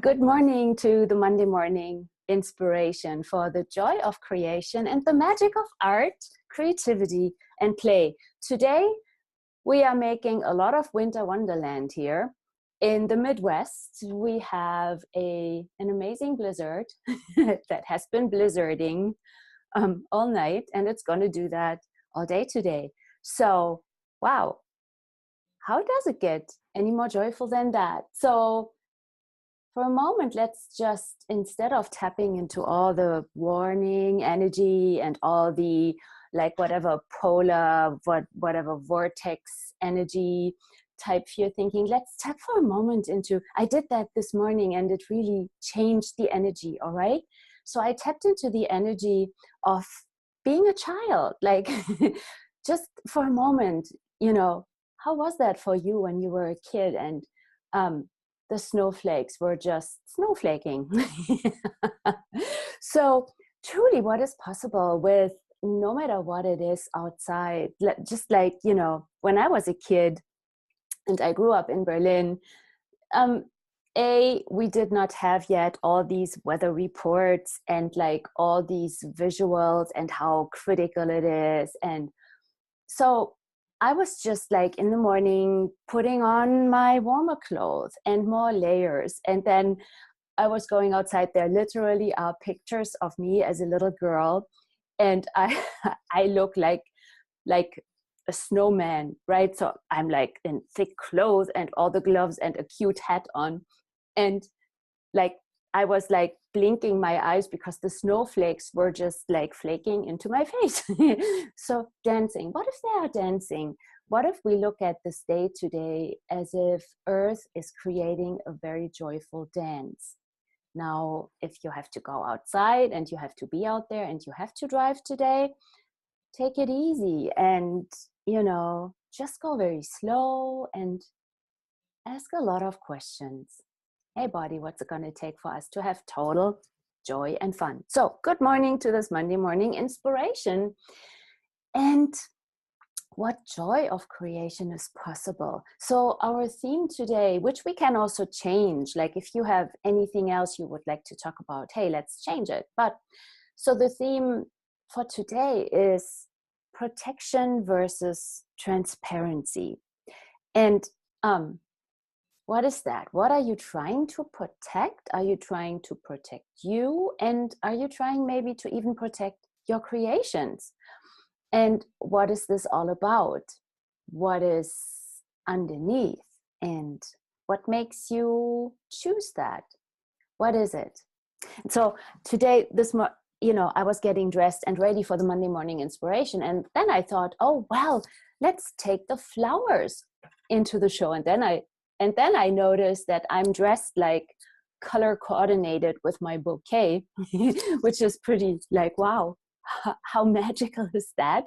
Good morning to the Monday morning inspiration for the joy of creation and the magic of art, creativity, and play. Today, we are making a lot of winter wonderland here. In the Midwest, we have an amazing blizzard that has been blizzarding all night, and it's going to do that all day today. So, wow, how does it get any more joyful than that? So, for a moment, let's just, instead of tapping into all the warning energy and all the whatever polar, whatever vortex energy type fear thinking, let's tap for a moment into, I did that this morning and it really changed the energy, all right? So I tapped into the energy of being a child, just for a moment, how was that for you when you were a kid and the snowflakes were just snowflaking? So truly what is possible with no matter what it is outside, just when I was a kid and I grew up in Berlin, we did not have yet all these weather reports and all these visuals and how critical it is. And so I was just in the morning putting on my warmer clothes and more layers. And then I was going outside. There literally are pictures of me as a little girl. And I look like a snowman, right? So I'm in thick clothes and all the gloves and a cute hat on. And I was blinking my eyes because the snowflakes were just flaking into my face. So dancing, what if they are dancing? What if we look at this day today as if Earth is creating a very joyful dance? Now, if you have to go outside and you have to be out there and you have to drive today, take it easy and, just go very slow and ask a lot of questions. Hey, body, what's it going to take for us to have total joy and fun? So, good morning to this Monday morning inspiration. And what joy of creation is possible. So, our theme today, which we can also change, if you have anything else you would like to talk about, hey, let's change it. But so the theme for today is protection versus transparency. And what is that? What are you trying to protect? Are you trying to protect you? And are you trying maybe to even protect your creations? And what is this all about? What is underneath? And what makes you choose that? What is it? So today, I was getting dressed and ready for the Monday morning inspiration. And then I thought, oh, well, let's take the flowers into the show. And then I noticed that I'm dressed color coordinated with my bouquet, which is pretty wow, how magical is that?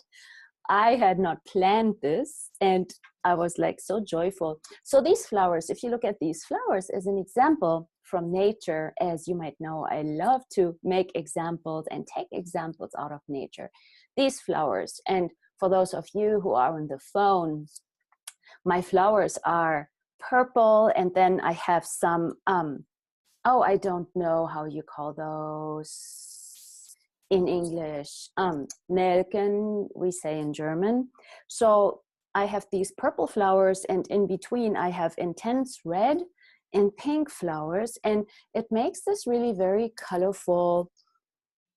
I had not planned this and I was so joyful. So these flowers, if you look at these flowers as an example from nature, as you might know, I love to make examples and take examples out of nature. These flowers, and for those of you who are on the phone, my flowers are purple, and then I have some, I don't know how you call those in English, Nelken, we say in German. So I have these purple flowers, and in between I have intense red and pink flowers, and it makes this really very colorful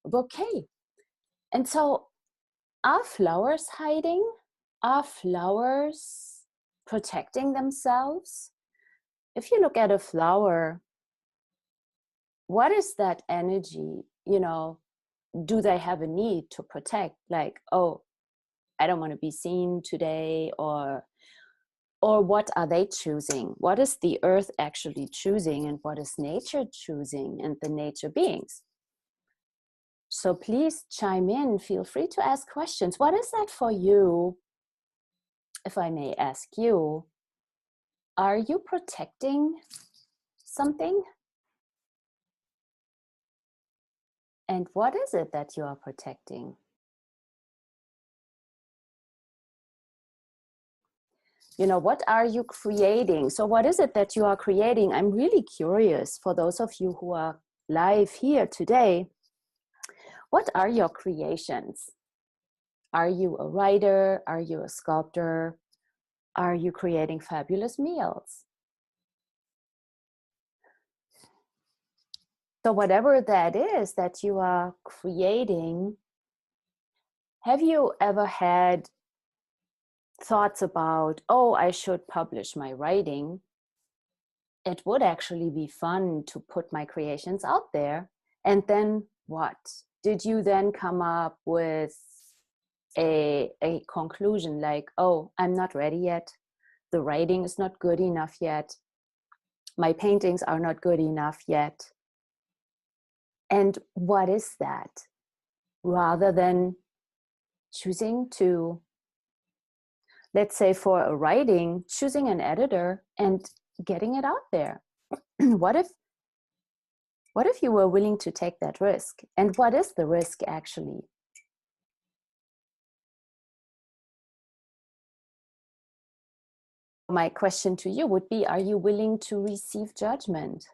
bouquet. And so are flowers hiding? Are flowers protecting themselves? If you look at a flower, what is that energy? Do they have a need to protect? Oh, I don't want to be seen today, or what are they choosing? What is the earth actually choosing, and what is nature choosing, and the nature beings? So please chime in, feel free to ask questions. What is that for you? If I may ask you, are you protecting something? And what is it that you are protecting? What are you creating? So what is it that you are creating? I'm really curious for those of you who are live here today. What are your creations? Are you a writer? Are you a sculptor? Are you creating fabulous meals? So whatever that is that you are creating, have you ever had thoughts about, oh, I should publish my writing? It would actually be fun to put my creations out there. And then what? Did you then come up with a conclusion like, oh, I'm not ready yet. The writing is not good enough yet. My paintings are not good enough yet. And what is that? Rather than choosing to, let's say for a writing, choosing an editor and getting it out there. What if you were willing to take that risk? And what is the risk actually? My question to you would be, are you willing to receive judgment?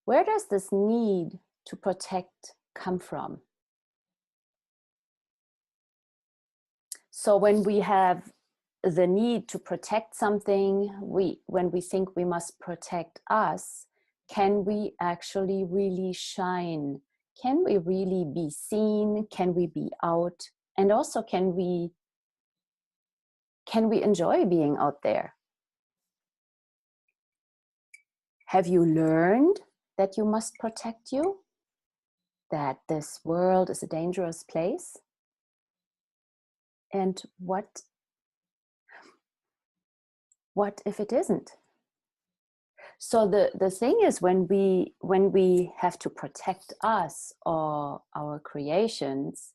Where does this need to protect come from? So when we have the need to protect something, when we think we must protect us, can we actually really shine? Can we really be seen? Can we be out? And also, can we enjoy being out there? Have you learned that you must protect you? That this world is a dangerous place? And what if it isn't? So the thing is, when we have to protect us or our creations,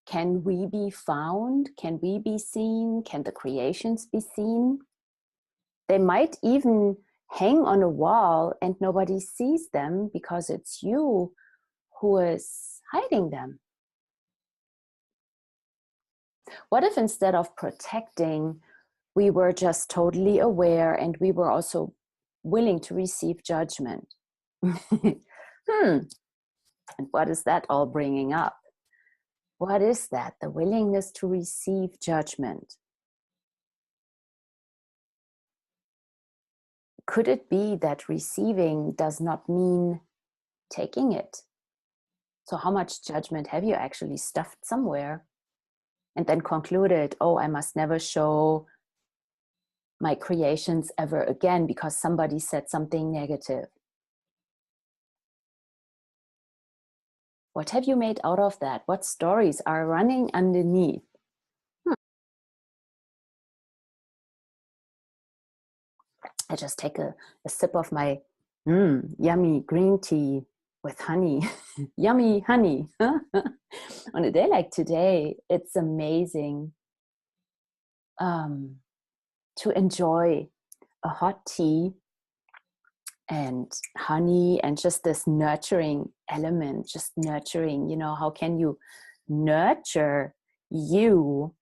can we be found? Can we be seen? Can the creations be seen? They might even hang on a wall and nobody sees them because it's you who is hiding them. What if instead of protecting, we were just totally aware and we were also willing to receive judgment? And what is that all bringing up? What is that? The willingness to receive judgment. Could it be that receiving does not mean taking it? So how much judgment have you actually stuffed somewhere and then concluded, oh, I must never show my creations ever again because somebody said something negative? What have you made out of that? What stories are running underneath? I just take a sip of my yummy green tea with honey. Yummy honey. On a day like today, it's amazing to enjoy a hot tea and honey and just this nurturing element, just nurturing. How can you nurture you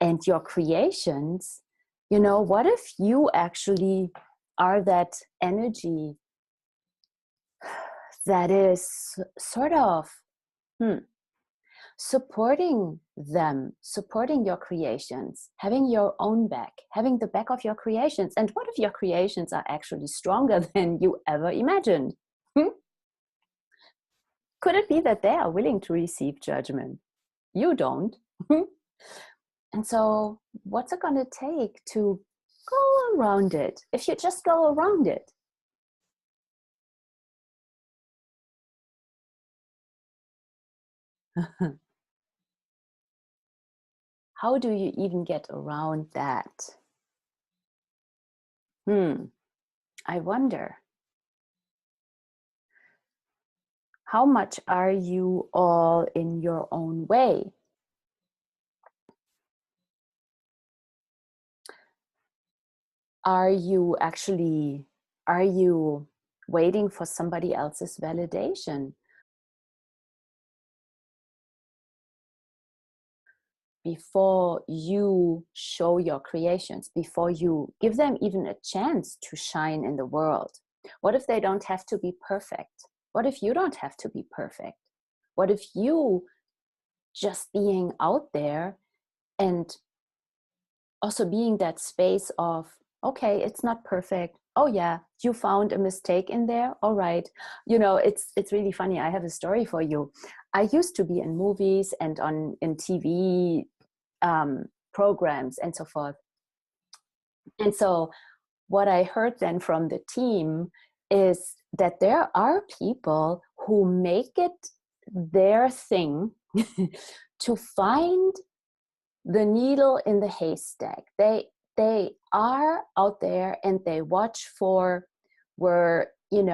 and your creations? What if you actually are that energy that is sort of supporting them, supporting your creations, having your own back, having the back of your creations? And what if your creations are actually stronger than you ever imagined? Could it be that they are willing to receive judgment? You don't. And so what's it going to take to go around it? If you just go around it. How do you even get around that? I wonder. How much are you all in your own way? Are you waiting for somebody else's validation? before you show your creations, before you give them even a chance to shine in the world? What if they don't have to be perfect? What if you don't have to be perfect? What if you just being out there and also being that space of, okay, it's not perfect. Oh yeah, you found a mistake in there. All right. It's really funny. I have a story for you. I used to be in movies and in TV programs and so forth. And so what I heard then from the team is that there are people who make it their thing to find the needle in the haystack. They are out there and they watch for where, in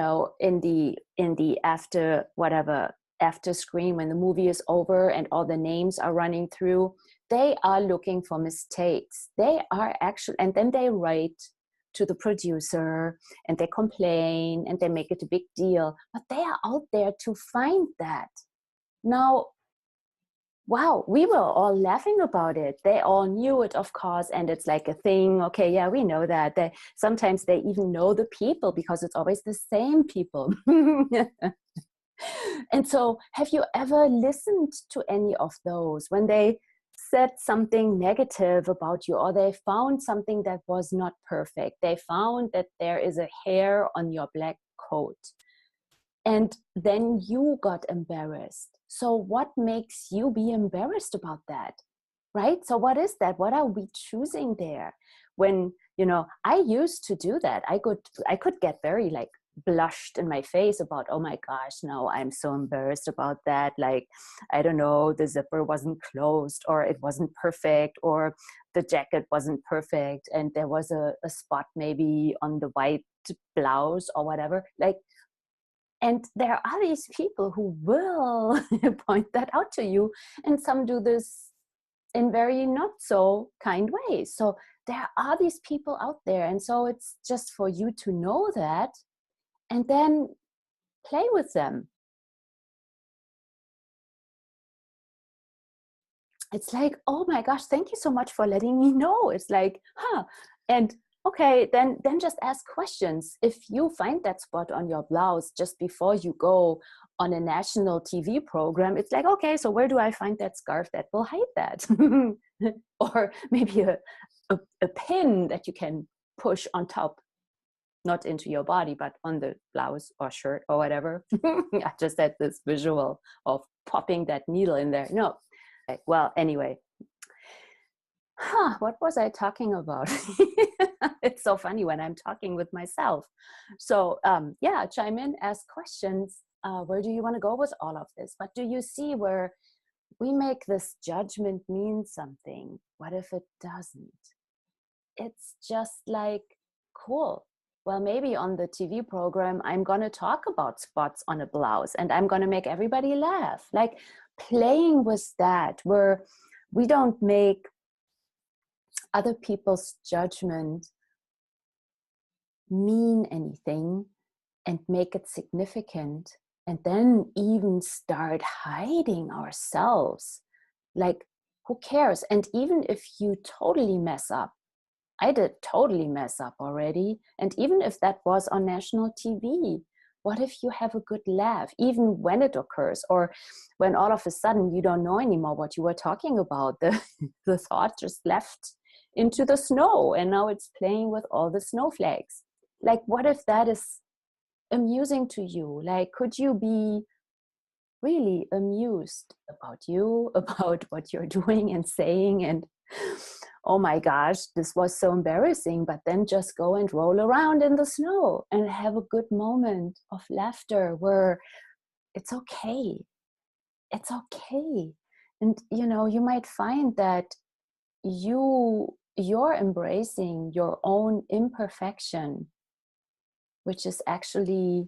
the after screen, when the movie is over and all the names are running through, they are looking for mistakes. They are actually, and then they write to the producer and they complain and they make it a big deal, but they are out there to find that. Now, wow, we were all laughing about it. They all knew it, of course, and it's like a thing. Okay, yeah, we know that. Sometimes they even know the people because it's always the same people. And so, have you ever listened to any of those when they said something negative about you, or they found something that was not perfect? They found that there is a hair on your black coat. And then you got embarrassed. So what makes you be embarrassed about that? Right? So what is that? What are we choosing there? When, I used to do that. I could get very like blushed in my face about, oh my gosh, no, I'm so embarrassed about that. Like, I don't know, the zipper wasn't closed, or it wasn't perfect, or the jacket wasn't perfect, and there was a spot maybe on the white blouse or whatever. Like, and there are these people who will point that out to you, and some do this in very not so kind ways. So there are these people out there, and so it's just for you to know that and then play with them. It's like, oh my gosh, thank you so much for letting me know. It's like, and okay, then just ask questions. If you find that spot on your blouse just before you go on a national TV program, it's like, okay, so where do I find that scarf that will hide that? Or maybe a pin that you can push on top, not into your body, but on the blouse or shirt or whatever. I just had this visual of popping that needle in there. No. Well, anyway, what was I talking about? It's so funny when I'm talking with myself. So yeah, chime in, ask questions. Where do you want to go with all of this? But do you see where we make this judgment mean something? What if it doesn't? It's just like, cool. Well, maybe on the TV program, I'm going to talk about spots on a blouse and I'm going to make everybody laugh. Like, playing with that, where we don't make other people's judgment mean anything and make it significant, and then even start hiding ourselves. Like, who cares? And even if you totally mess up, I did totally mess up already. And even if that was on national TV, what if you have a good laugh, even when it occurs, or when all of a sudden you don't know anymore what you were talking about? The thought just left into the snow and now it's playing with all the snowflakes. Like, what if that is amusing to you? Like, could you be really amused about you, about what you're doing and saying, and oh my gosh, this was so embarrassing, but then just go and roll around in the snow and have a good moment of laughter where it's okay. It's okay. And you might find that you're embracing your own imperfection, which is actually,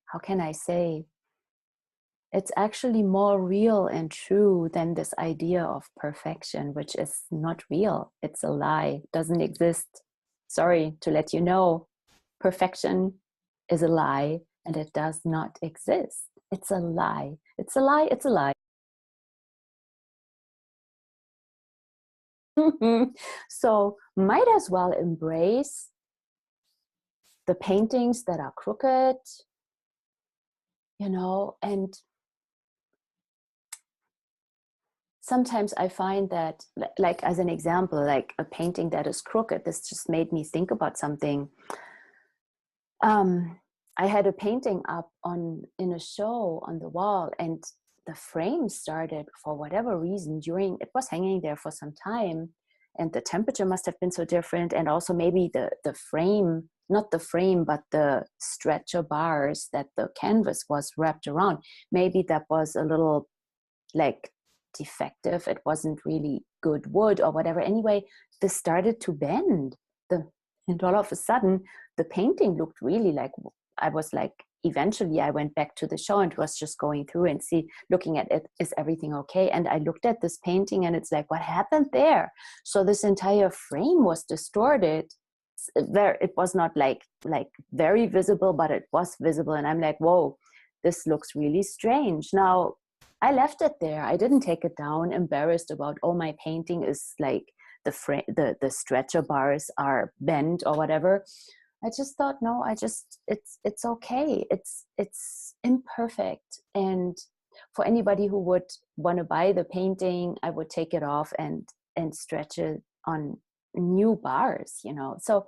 how can I say, it's actually more real and true than this idea of perfection, which is not real. It's a lie, doesn't exist. Sorry to let you know, perfection is a lie and it does not exist. It's a lie. It's a lie. It's a lie. So might as well embrace the paintings that are crooked, and sometimes I find that, like as an example, like a painting that is crooked, this just made me think about something. I had a painting up in a show on the wall, and the frame started, for whatever reason, it was hanging there for some time, and the temperature must have been so different, and also maybe the frame, not the frame, but the stretcher bars that the canvas was wrapped around, maybe that was a little like defective. It wasn't really good wood or whatever. Anyway, this started to bend. And all of a sudden, the painting looked really like, I was like, eventually I went back to the show and was just going through and looking at it, is everything okay? And I looked at this painting and it's like, what happened there? So this entire frame was distorted. It was not like very visible, but it was visible. And I'm like, whoa, this looks really strange. Now, I left it there. I didn't take it down, embarrassed about, oh, my painting is like the stretcher bars are bent or whatever. I just thought, no, it's okay. It's imperfect. And for anybody who would want to buy the painting, I would take it off and stretch it on new bars, So,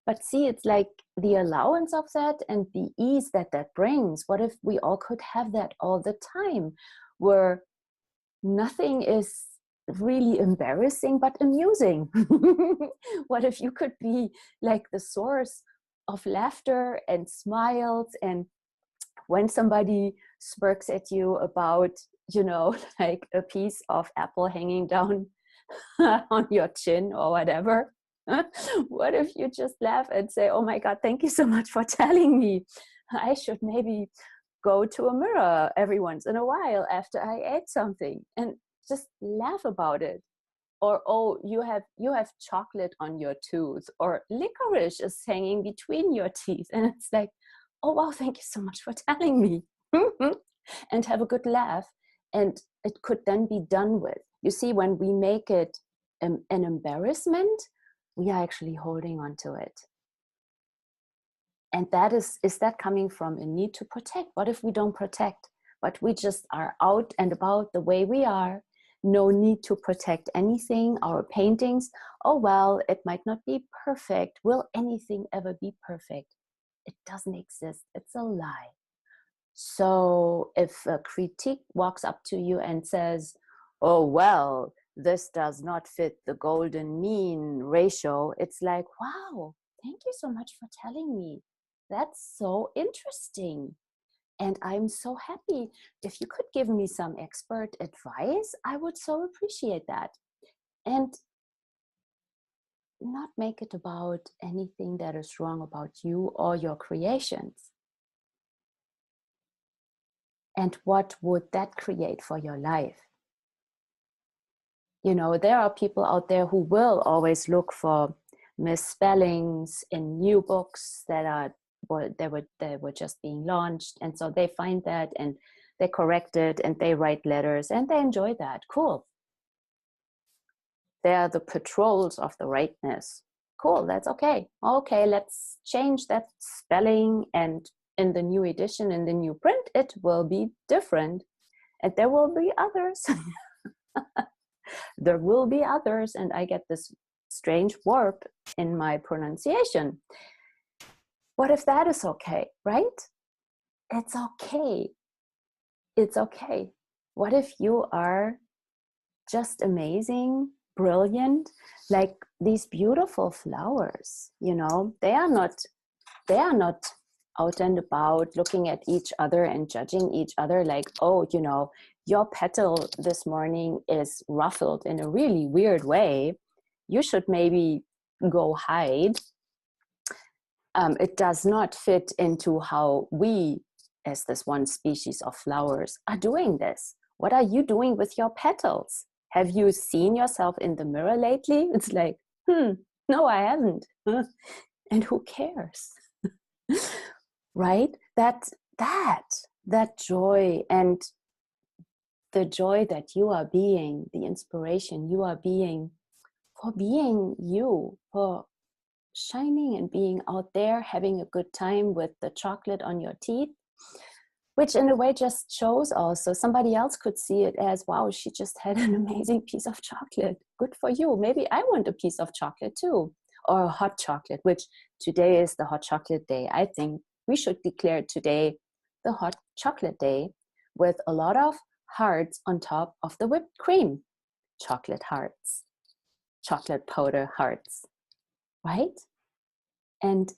but see, it's like the allowance of that and the ease that brings. What if we all could have that all the time, where nothing is really embarrassing but amusing? What if you could be like the source of laughter and smiles, and when somebody smirks at you about, like a piece of apple hanging down on your chin or whatever, what if you just laugh and say, oh my God, thank you so much for telling me. I should maybe go to a mirror every once in a while after I ate something, and just laugh about it. Or, oh, you have chocolate on your tooth, or licorice is hanging between your teeth, and it's like, oh wow, thank you so much for telling me. And have a good laugh, and it could then be done with. You see, when we make it an embarrassment, we are actually holding on to it. And that is that coming from a need to protect? What if we don't protect, but we just are out and about the way we are? No need to protect anything. Our paintings, oh well, it might not be perfect. Will anything ever be perfect? It doesn't exist. It's a lie. So if a critique walks up to you and says, oh well, this does not fit the golden mean ratio, it's like, wow, thank you so much for telling me. That's so interesting. And I'm so happy. If you could give me some expert advice, I would so appreciate that. And not make it about anything that is wrong about you or your creations. And what would that create for your life? There are people out there who will always look for misspellings in new books that were just being launched, and so they find that and they correct it and they write letters and they enjoy that. Cool. They are the patrols of the rightness. Cool, that's okay. Okay, let's change that spelling, and in the new edition, in the new print, it will be different, and there will be others. There will be others, and I get this strange warp in my pronunciation. What if that is okay, right? It's okay. It's okay. What if you are just amazing, brilliant, like these beautiful flowers? They are not out and about looking at each other and judging each other like, oh, your petal this morning is ruffled in a really weird way. You should maybe go hide. It does not fit into how we, as this one species of flowers, are doing this. What are you doing with your petals? Have you seen yourself in the mirror lately? It's like, no, I haven't. And who cares? Right? That joy, and the joy that you are being, the inspiration you are being for being you, for shining and being out there, having a good time with the chocolate on your teeth, which in a way just shows also somebody else could see it as, wow, she just had an amazing piece of chocolate. Good for you. Maybe I want a piece of chocolate too, or a hot chocolate, which today is the hot chocolate day. I think we should declare today the hot chocolate day with a lot of hearts on top of the whipped cream. Chocolate hearts, chocolate powder hearts, right? And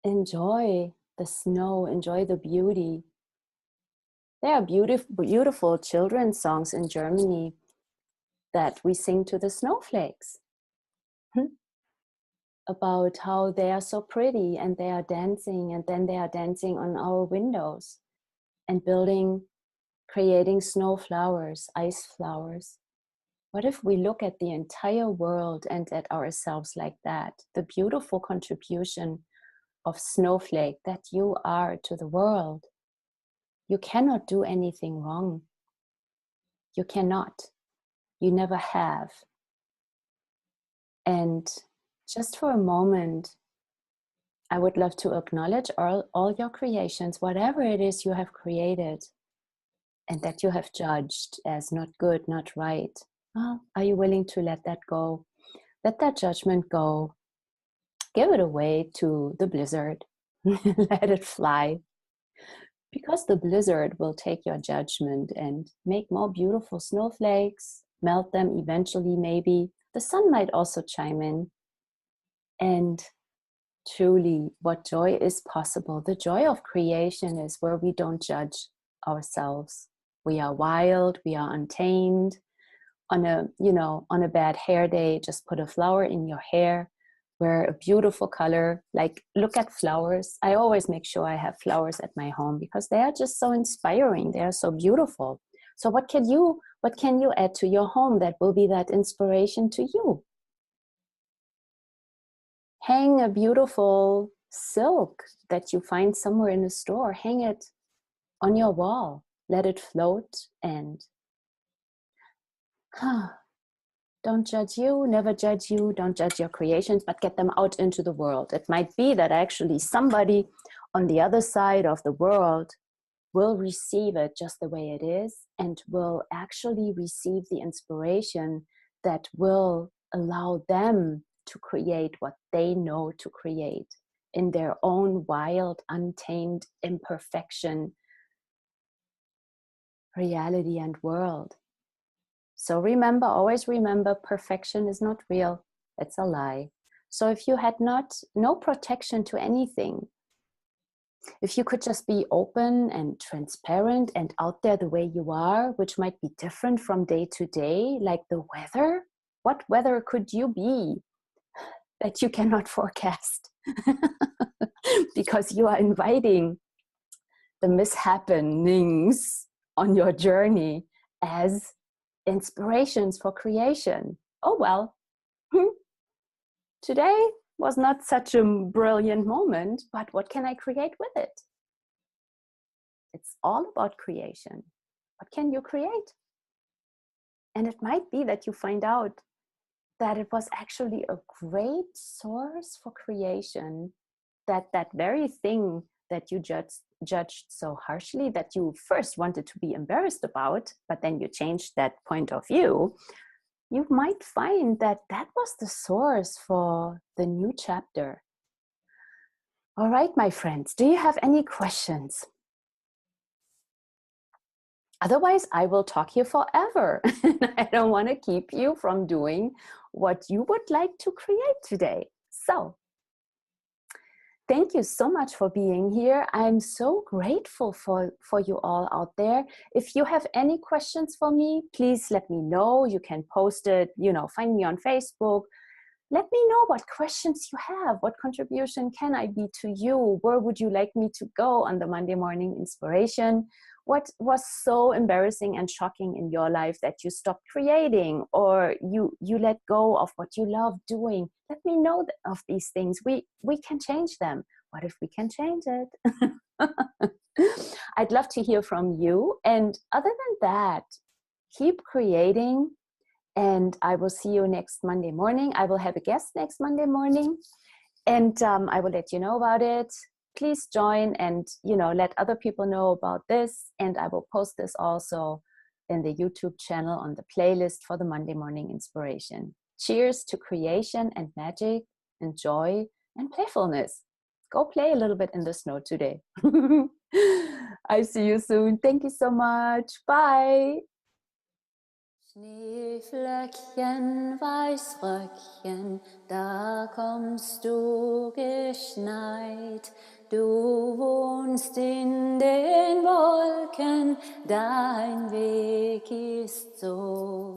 enjoy the snow, enjoy the beauty. There are beautiful, beautiful children's songs in Germany that we sing to the snowflakes about how they are so pretty and they are dancing, and then they are dancing on our windows and building, creating snow flowers, ice flowers. What if we look at the entire world and at ourselves like that? The beautiful contribution of snowflake that you are to the world. You cannot do anything wrong. You cannot. You never have. And just for a moment, I would love to acknowledge all your creations, whatever it is you have created and that you have judged as not good, not right. Well, are you willing to let that go? Let that judgment go. Give it away to the blizzard. Let it fly. Because the blizzard will take your judgment and make more beautiful snowflakes, melt them eventually maybe. The sun might also chime in. And truly, what joy is possible. The joy of creation is where we don't judge ourselves. We are wild, we are untamed. On a bad hair day, just put a flower in your hair, wear a beautiful color, like look at flowers. I always make sure I have flowers at my home because they are just so inspiring. They are so beautiful. So what can you add to your home that will be that inspiration to you? Hang a beautiful silk that you find somewhere in a store. Hang it on your wall. Let it float and don't judge you, never judge you, don't judge your creations, but get them out into the world. It might be that actually somebody on the other side of the world will receive it just the way it is and will actually receive the inspiration that will allow them to create what they know to create in their own wild, untamed, imperfection, reality and world. So remember, always remember, perfection is not real. It's a lie. So if you had no protection to anything, if you could just be open and transparent and out there the way you are, which might be different from day to day, like the weather, what weather could you be that you cannot forecast? Because you are inviting the mishappenings on your journey as inspirations for creation. Oh well, today was not such a brilliant moment, but what can I create with it? It's all about creation. What can you create? And it might be that you find out that it was actually a great source for creation, that very thing that you judged so harshly, that you first wanted to be embarrassed about, but then you changed that point of view, you might find that that was the source for the new chapter. All right, my friends, do you have any questions? Otherwise, I will talk here forever. I don't want to keep you from doing what you would like to create today. So, thank you so much for being here. I'm so grateful for you all out there. If you have any questions for me, please let me know. You can post it, find me on Facebook. Let me know what questions you have. What contribution can I be to you? Where would you like me to go on the Monday Morning Inspiration? What was so embarrassing and shocking in your life that you stopped creating, or you let go of what you love doing? Let me know of these things. We can change them. What if we can change it? I'd love to hear from you. And other than that, keep creating And I will see you next Monday morning. I will have a guest next Monday morning, and I will let you know about it. Please join and, let other people know about this. And I will post this also in the YouTube channel on the playlist for the Monday morning inspiration. Cheers to creation and magic and joy and playfulness. Go play a little bit in the snow today. I see you soon. Thank you so much. Bye. Schneeflöckchen, Weißröckchen, da kommst du geschneit. Du wohnst in den Wolken, dein Weg ist so